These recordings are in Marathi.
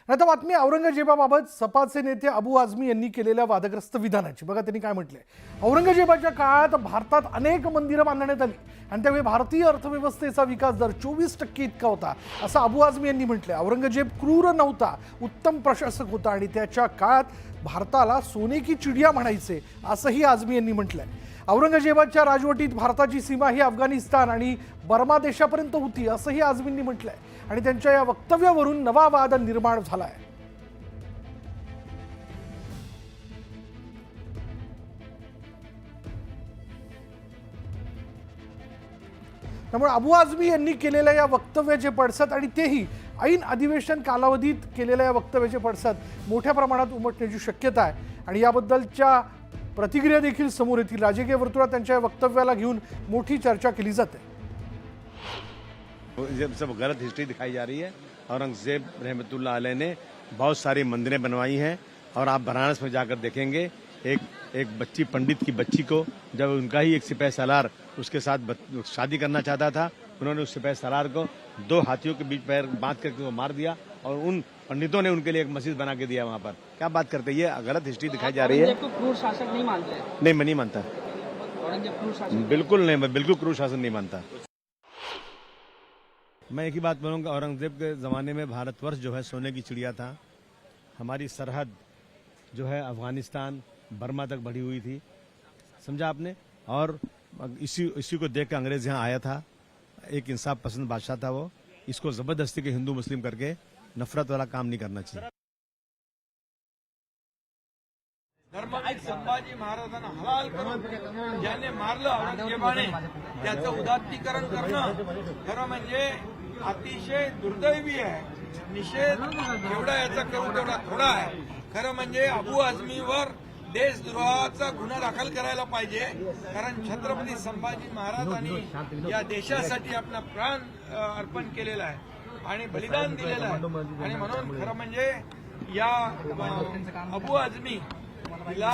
आता बातमी औरंगजेबाबाबत सपाचे नेते अबू आझमी यांनी केलेल्या वादग्रस्त विधानाची. बघा त्यांनी काय म्हटलंय. औरंगजेबाच्या काळात भारतात अनेक मंदिरं बांधण्यात आली आणि त्यावेळी भारतीय अर्थव्यवस्थेचा विकास दर 24% इतका होता असं अबू आझमी यांनी म्हटलंय. औरंगजेब क्रूर नव्हता, उत्तम प्रशासक होता आणि त्याच्या काळात भारताला सोने की चिडिया म्हणायचे असंही आझमी यांनी म्हटलंय. औरंगजेबाच्या राजवटीत भारताची सीमा ही अफगाणिस्तान आणि बर्मा देशापर्यंत होती असंही आझमींनी म्हटलंय आणि त्यांच्या या वक्तव्यावरून नवा वाद निर्माण झालाय. त्यामुळे अबू आझमी यांनी केलेल्या या वक्तव्याचे पडसाद आणि तेही ऐन अधिवेशन कालावधीत केलेल्या या वक्तव्याचे पडसाद मोठ्या प्रमाणात उमटण्याची शक्यता आहे आणि याबद्दलच्या प्रतिक्रिया देखील समोर येतील. राजकीय वर्तुळात त्यांच्या वक्तव्याला घेऊन मोठी चर्चा केली जाते. सब गलत हिस्ट्री दिखाई जा रही है. औरंगजेब रहमतुल्लाह अलैह ने बहुत सारी मंदिरें बनवाई हैं और आप बनारस में जाकर देखेंगे एक बच्ची पंडित की बच्ची को जब उनका ही एक सिपाही सालार उसके साथ शादी करना चाहता था, उन्होंने उस सिपाही सालार को 2 हाथियों के बीच पैर बांध करके वो मार दिया और उन पंडितों ने उनके लिए एक मस्जिद बना के दिया वहाँ पर. क्या बात करते हैं, ये गलत हिस्ट्री दिखाई जा रही है. क्रूर शासक नहीं मानते? नहीं, मैं नहीं मानता. बिल्कुल नहीं, मैं बिल्कुल क्रूर शासन नहीं मानता. मैं एक ही बात बोलूँगा, औरंगजेब के ज़माने में भारतवर्ष जो है सोने की चिड़िया था. हमारी सरहद जो है अफगानिस्तान बर्मा तक बढ़ी हुई थी, समझा आपने. और इसी को देख कर अंग्रेज यहाँ आया था. एक इंसाफ पसंद बादशाह था वो. इसको जबरदस्ती के हिंदू मुस्लिम करके नफरत वाला काम नहीं करना चाहिए. धर्मवीर संभाजी महाराजांना हलाल करून ज्याने मारलं औरंगजेबाने त्याचं उदात्तीकरण करणं खरं म्हणजे अतिशय दुर्दैवी आहे. निषेध एवढा याचा करून तेवढा थोडा आहे. खरं म्हणजे अबू आझमीवर देशद्रोहाचा गुन्हा दाखल करायला पाहिजे, कारण छत्रपती संभाजी महाराजांनी या देशासाठी आपला प्राण अर्पण केलेला आहे आणि बलिदान दिलेलं आहे. आणि म्हणून खरं म्हणजे या अबू आझमी तिला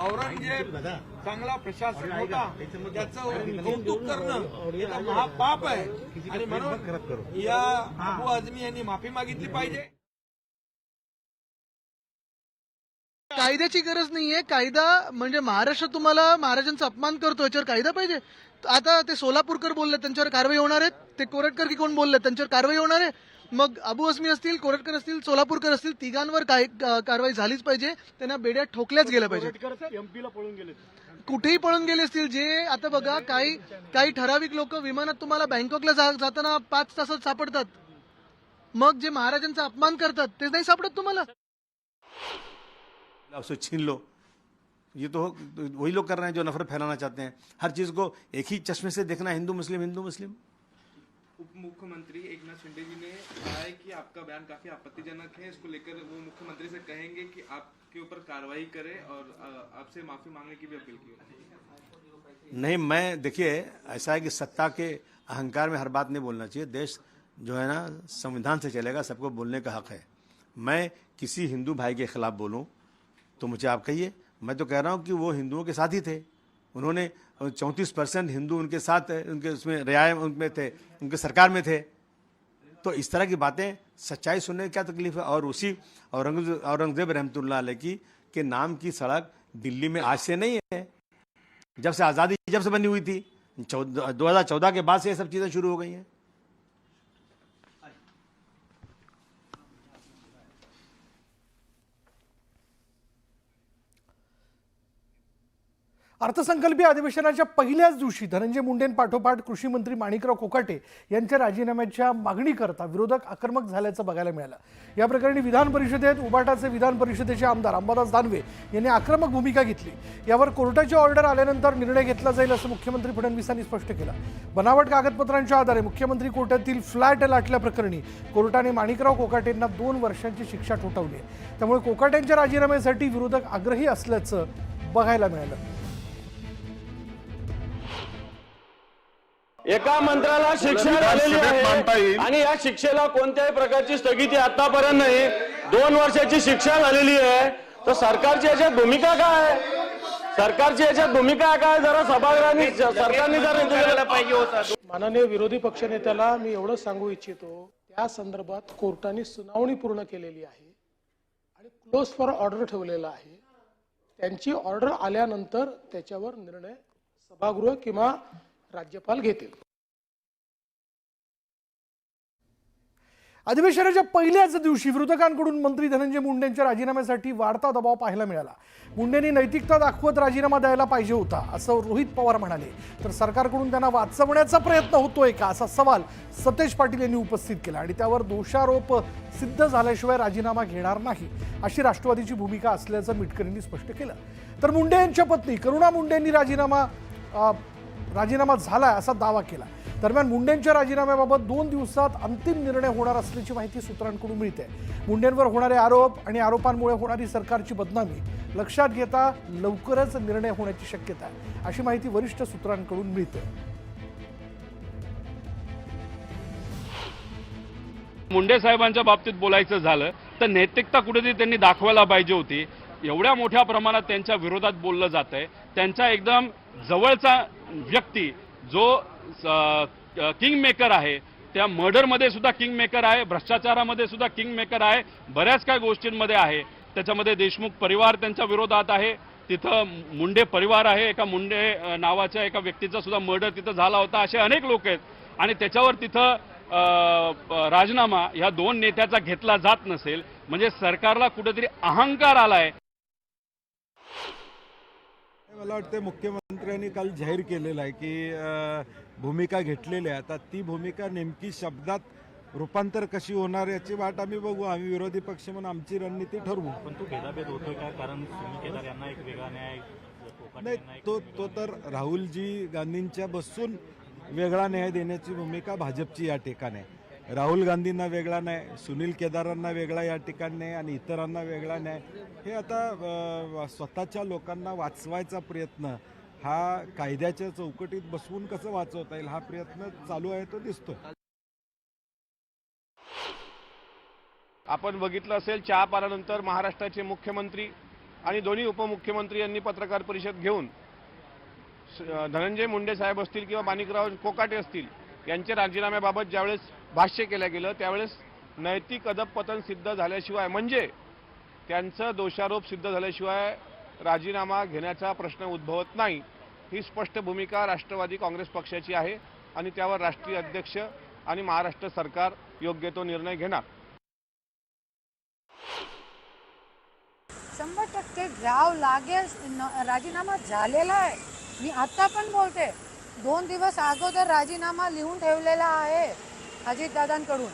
औरंगजेब चांगला प्रशासक होता त्याचं कौतुक करणं हे तर महापाप आहे आणि म्हणून या अबू आझमी यांनी माफी मागितली पाहिजे. कायद्याची गरज नाहीये. कायदा म्हणजे महाराष्ट्र तुम्हाला महाराजांचा अपमान करतो याच्यावर कायदा पाहिजे. आता ते सोलापूरकर बोलले त्यांच्यावर कारवाई होणार आहे. ते कोरटकर की कोण बोलले त्यांच्यावर कारवाई होणार आहे. मग अबू आझमी असतील, कोरटकर असतील, सोलापूरकर असतील, तिघांवर कारवाई झालीच पाहिजे. त्यांना बेड्यात ठोकल्याच गेल्या पाहिजे. एमपीला पळून गेले, कुठेही पळून गेले असतील. जे आता बघा काही ठराविक लोक विमानात तुम्हाला बँकॉकला जाताना 5 तासात सापडतात. मग जे महाराजांचा अपमान करतात ते नाही सापडत तुम्हाला. उसको छीन लो. ये तो वही लोग कर रहे हैं जो नफरत फैलाना चाहते हैं. हर चीज को एक ही चश्मे से देखना, हिंदू मुस्लिम हिंदू मुस्लिम. उप मुख्यमंत्री एकनाथ शिंदे जी ने कहा है कि आपका बयान काफी आपत्तिजनक है. इसको लेकर वो मुख्यमंत्री से कहेंगे कि आपके ऊपर कार्रवाई करे और आपसे माफी मांगने की भी अपील की. नहीं, मैं देखिए ऐसा है कि सत्ता के अहंकार में हर बात नहीं बोलना चाहिए. देश जो है ना संविधान से चलेगा, सबको बोलने का हक है. मैं किसी हिंदू भाई के खिलाफ बोलूं तो मुझे आप कहिए. मैं तो कह रहा हूं कि वो हिंदुओं के साथ ही थे. उन्होंने 34% हिंदू उनके साथ, उनके उसमें रियाय उनमें थे, उनके सरकार में थे. तो इस तरह की बातें सच्चाई सुनने में क्या तकलीफ है. और उसी औरंगजेब रहमतुल्लाह अलैह की के नाम की सड़क दिल्ली में आज से नहीं है. जब से आज़ादी जब से बनी हुई थी 2014 के बाद से ये सब चीज़ें शुरू हो गई हैं. अर्थसंकल्पीय अधिवेशनाच्या पहिल्याच दिवशी धनंजय मुंडेंपाठोपाठ कृषी मंत्री माणिकराव कोकाटे यांच्या राजीनाम्याच्या मागणीकरता विरोधक आक्रमक झाल्याचं बघायला मिळालं. या प्रकरणी विधान परिषदेत उबाटाचे विधान परिषदेचे आमदार अंबादास दानवे यांनी आक्रमक भूमिका घेतली. यावर कोर्टाची ऑर्डर आल्यानंतर निर्णय घेतला जाईल असं मुख्यमंत्री फडणवीसांनी स्पष्ट केलं. बनावट कागदपत्रांच्या आधारे मुख्यमंत्री कोर्टातील फ्लॅट लाटल्याप्रकरणी कोर्टाने माणिकराव कोकाटेंना 2 वर्षांची शिक्षा ठोठावली आहे. त्यामुळे कोकाटेंच्या राजीनाम्यासाठी विरोधक आग्रही असल्याचं बघायला मिळालं. एका मंत्र्याला शिक्षा झालेली आहे आणि या शिक्षेला कोणत्याही प्रकारची स्थगिती आतापर्यंत नाही. 2 वर्षाची शिक्षा झालेली आहे. तर सरकारची याच्यात भूमिका काय आहे? सरकारची याच्यात भूमिका काय? जरा सभागृहांनी सरकारने जर माननीय विरोधी पक्षनेत्याला मी एवढंच सांगू इच्छितो. या संदर्भात कोर्टाने सुनावणी पूर्ण केलेली आहे आणि क्लोज फॉर ऑर्डर ठेवलेला आहे. त्यांची ऑर्डर आल्यानंतर त्याच्यावर निर्णय सभागृह किंवा राज्यपाल घेतील. अधिवेशनाच्या पहिल्याच दिवशी विरोधकांकडून मंत्री धनंजय मुंडेंच्या राजीनाम्यासाठी वाढता दबाव पाहायला मिळाला. मुंडेंनी नैतिकता दाखवत राजीनामा द्यायला पाहिजे होता असं रोहित पवार म्हणाले. तर सरकारकडून त्यांना वाचवण्याचा प्रयत्न होतोय का असा सवाल सतेज पाटील यांनी उपस्थित केला आणि त्यावर दोषारोप सिद्ध झाल्याशिवाय राजीनामा घेणार नाही अशी राष्ट्रवादीची भूमिका असल्याचं मिटकरींनी स्पष्ट केलं. तर मुंडे यांच्या पत्नी करुणा मुंडेंनी राजीनामा झाला असा दावा केला. दरम्यान मुंडेंच्या राजीनाम्याबाबत 2 दिवसात अंतिम निर्णय होणार असल्याची माहिती सूत्रांकडून मिळते. मुंडेंवर होणारे आरोप आणि आरोपांमुळे होणारी सरकारची बदनामी लक्षात घेता लवकरच निर्णय होण्याची शक्यता आहे अशी माहिती वरिष्ठ सूत्रांकडून मिळते. मुंडे साहेबांच्या बाबतीत बोलायचं झालं तर नैतिकता कुठेतरी त्यांनी दाखवायला पाहिजे होती. एवढ्या मोठ्या प्रमाणात त्यांच्या विरोधात बोललं जात आहे. त्यांचा एकदम जवळचा व्यक्ती जो किंग मेकर आहे, त्या मर्डरमध्ये सुद्धा किंग मेकर आहे, भ्रष्टाचारामध्ये सुद्धा किंग मेकर आहे, बऱ्याच काही गोष्टींमध्ये आहे. त्याच्यामध्ये देशमुख परिवार त्यांच्या विरोधात आहे, तिथं मुंडे परिवार आहे, एका मुंडे नावाच्या एका व्यक्तीचा सुद्धा मर्डर तिथं झाला होता. असे अनेक लोक आहेत आणि त्याच्यावर तिथं राजीनामा ह्या 2 नेत्याचा घेतला जात नसेल म्हणजे सरकारला कुठेतरी अहंकार आलाय. मला वाटतं मुख्यमंत्र्यांनी काल जाहीर केलेलं आहे की भूमिका घेतलेली आहे. आता ती भूमिका नेमकी शब्दात रूपांतर कशी होणार याची वाट आम्ही बघू. आम्ही विरोधी पक्ष म्हणून आमची रणनीती ठरवू. पण तो भेदाभेद होतोय का? कारण सुनील केदार यांना एक वेगळा न्याय, नाही, तो तर राहुलजी गांधींच्या बसून वेगळा न्याय देण्याची भूमिका भाजपची या ठिकाणी आहे. राहुल गांधींना वेगळा न्याय, सुनील केदारांना वेगळा या ठिकाणी न्याय आणि इतरांना वेगळा न्याय, हे आता स्वतःच्या लोकांना वाचवायचा प्रयत्न हा कायद्याच्या चौकटीत बसवून कसं वाचवता येईल हा प्रयत्न चालू आहे, तो दिसतोय. आपण बघितलं असेल, चहा पाल्यानंतर महाराष्ट्राचे मुख्यमंत्री आणि दोन्ही उपमुख्यमंत्री यांनी पत्रकार परिषद घेऊन धनंजय मुंडे साहेब असतील किंवा माणिकराव कोकाटे असतील यांच्या राजीनाम्याबाबत ज्यावेळेस भाष्य केलं गेलं त्यावेळेस नैतिक अधःपतन सिद्ध झाल्याशिवाय म्हणजे त्यांचं दोषारोप सिद्ध झाल्याशिवाय राजीनामा घेण्याचा प्रश्न उद्भवत नाही ही स्पष्ट भूमिका राष्ट्रवादी काँग्रेस पक्षाची आहे आणि त्यावर राष्ट्रीय अध्यक्ष आणि महाराष्ट्र सरकार योग्य तो निर्णय घेणार. 100% जाव लागेल. राजीनामा झालेला आहे. मी आता पण बोलते 2 दिवस अगोदर राजीनामा लिहून ठेवलेला आहे अजितदादांकडून.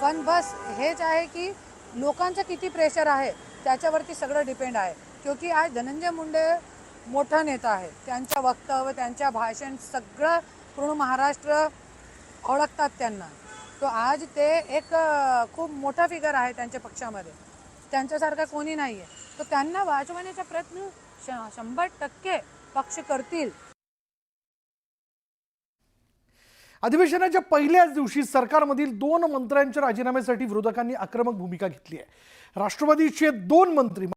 पण बस हेच आहे की लोकांचं किती प्रेशर आहे त्याच्यावरती सगळं डिपेंड आहे. क्योंकि आज धनंजय मुंडे मोठा नेता आहे. त्यांच्या वक्तव्य, त्यांच्या भाषण सगळं पूर्ण महाराष्ट्र ओळखतात त्यांना. तो आज ते एक खूप मोठा फिगर आहे त्यांच्या पक्षामध्ये. त्यांच्यासारखा कोणी नाही आहे. तर त्यांना वाचवण्याचा प्रयत्न 100% पक्ष करतील. अधिवेशनाच्या पहिल्याच दिवशी सरकारमधील 2 मंत्र्यांच्या राजीनाम्यासाठी विरोधकांनी आक्रमक भूमिका घेतली आहे. राष्ट्रवादीचे 2 मंत्री